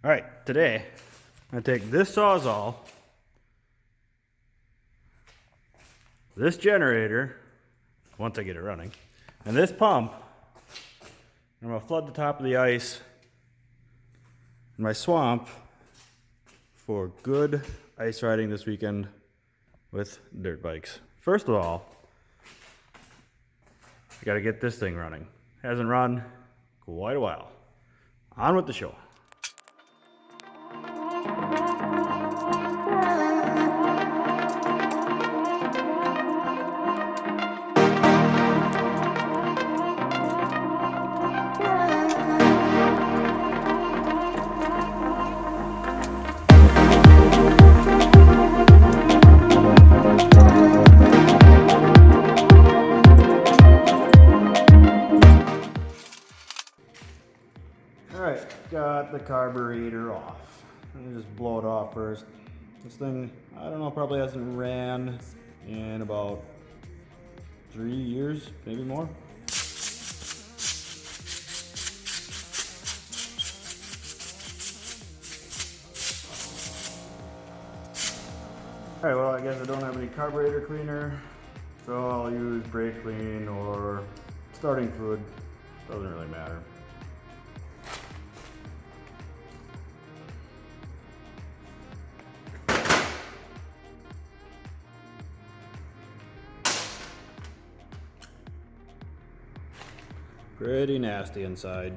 All right, today I'm gonna take this Sawzall, this generator, once I get it running, and this pump. I'm gonna flood the top of the ice in my swamp for good ice riding this weekend with dirt bikes. First of all, I gotta get this thing running. Hasn't run quite a while. On with the show. Alright, got the carburetor off. Let me just blow it off first. This thing, I don't know, probably hasn't ran in about 3 years, maybe more. Alright, well, I guess I don't have any carburetor cleaner, so I'll use brake clean or starting fluid. Doesn't really matter. Pretty nasty inside.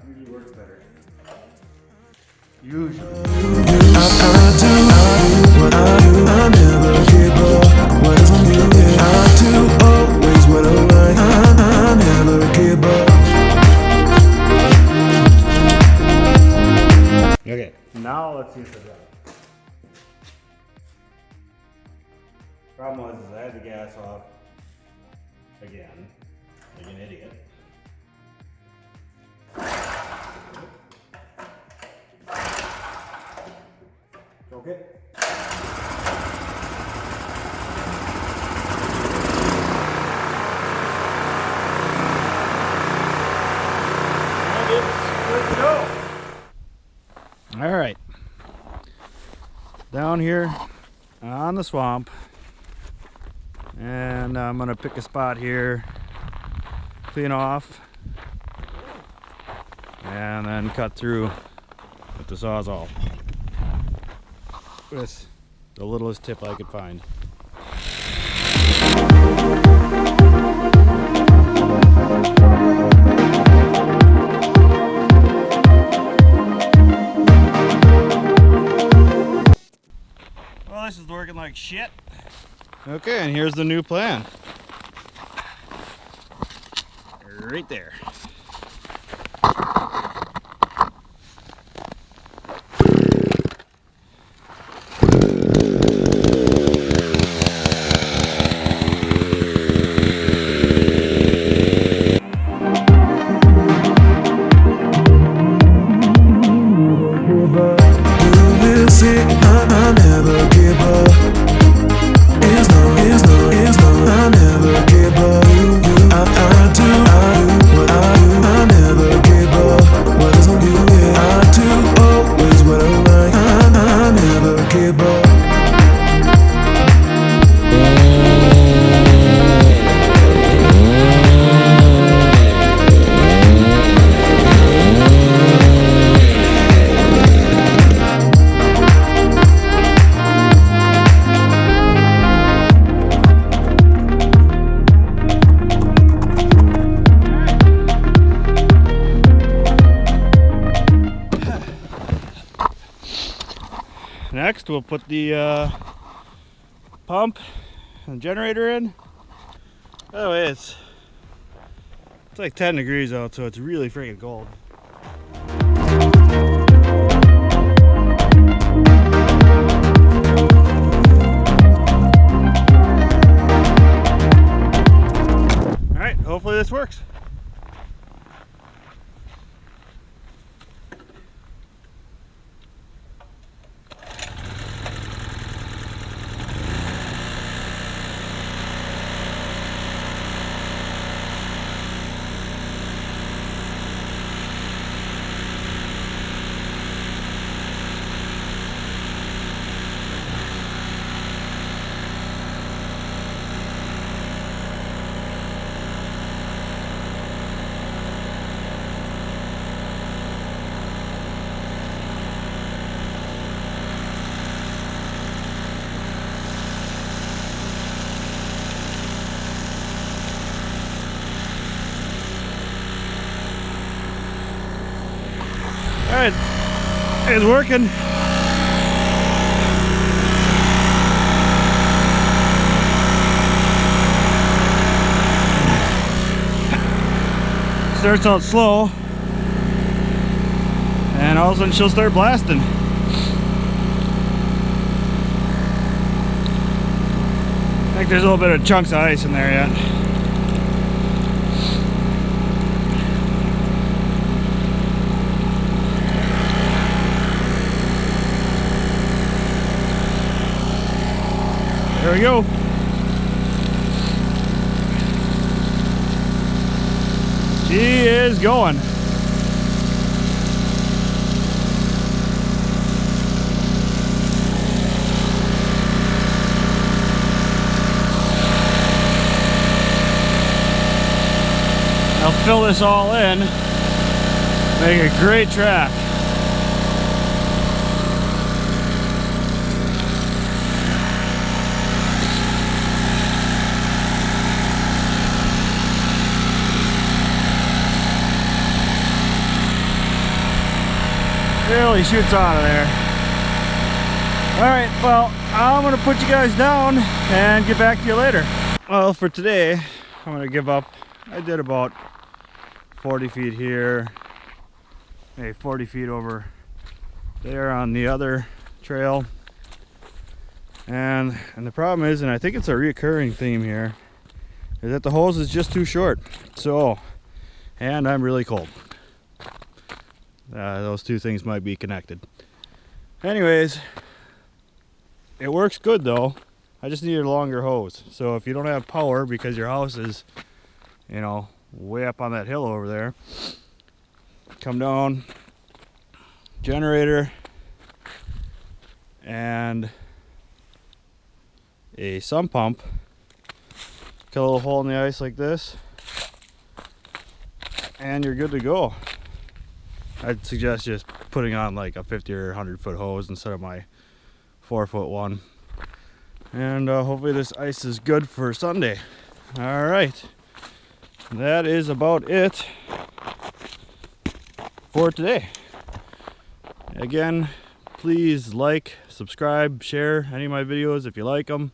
Usually works better. Usually. I do what I do. I never give up. What is on you? I do always what I like. I never give up. Okay, now let's see if I got it. Problem was I had the gas off again, like an idiot. Okay. And it's good to go. All right. Down here on the swamp, and I'm gonna pick a spot here, clean off, and then cut through with the Sawzall with the littlest tip I could find. Well, this is working like shit. Okay, and here's the new plan. Right there. Next, we'll put the pump and generator in. By the way, it's It's like 10 degrees out, so it's really freaking cold. Alright, hopefully this works. Alright, it's working. Starts out slow, and all of a sudden she'll start blasting. I think there's a little bit of chunks of ice in there yet. There we go. She is going. I'll fill this all in, make a great track. Really shoots out of there. Alright, well, I'm going to put you guys down and get back to you later. Well, for today, I'm going to give up. I did about 40 feet here, maybe 40 feet over there on the other trail. And the problem is, and I think it's a recurring theme here, is that the hose is just too short. So, and I'm really cold. Those two things might be connected. Anyways, it works good though. I just needed a longer hose. So if you don't have power because your house is, you know, way up on that hill over there, come down, generator, and a sump pump, cut a little hole in the ice like this, and you're good to go. I'd suggest just putting on like a 50 or 100 foot hose instead of my 4-foot one. And hopefully this ice is good for Sunday. All right, that is about it for today. Again, please like, subscribe, share any of my videos if you like them.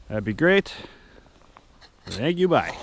That'd be great. Thank you, bye.